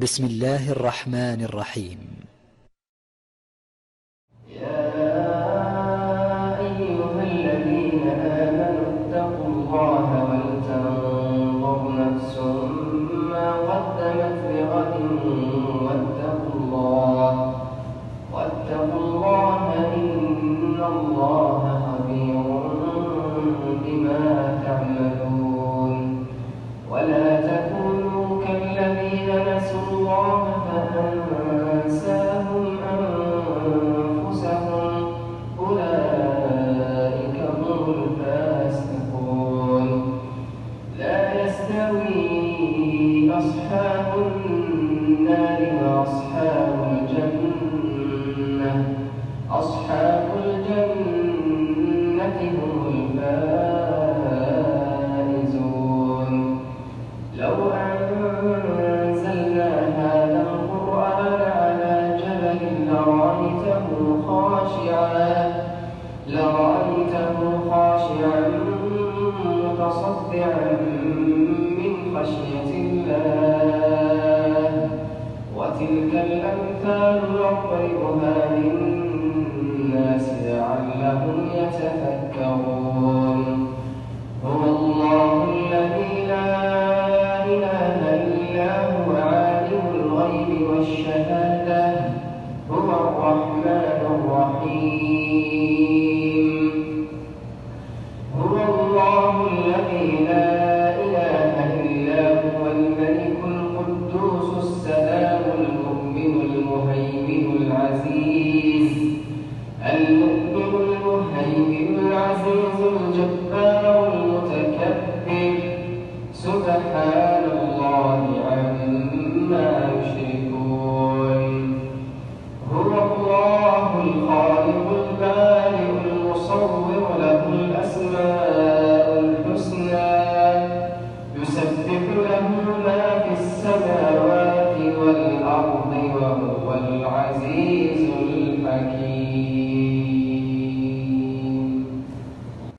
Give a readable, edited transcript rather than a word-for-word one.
بسم الله الرحمن الرحيم. يا أيها الذين آمنوا اتقوا الله ولتنظر نفس ما قدمت لغد واتقوا الله إن الله خبير بما تعملون. ولا تكونوا كالذين نسوا الله فأنساهم أنفسهم أولئك هم الفاسقون. لا يستوي أصحاب النار وأصحاب الجنة هم الفائزون. لو أنزلنا هذا القرآن على جبل لرأيته خاشعا متصدعا من خشية الله. وتلك الأمثال نضربها للناس لعلهم يتفكرون. هو الله الذي لا إله إلا هو عالم الغيب والشهادة هو الرحمن الرحيم. هو الله الذي لا إله إلا هو الملك القدوس السلام المؤمن المهيمن العزيز الجبار المتكبر سبحان الله عما يشركون. هو الله الخالق البارئ المصور له الأسماء الحسنى يسبح له ما في السماوات والأرض وهو العزيز الحكيم.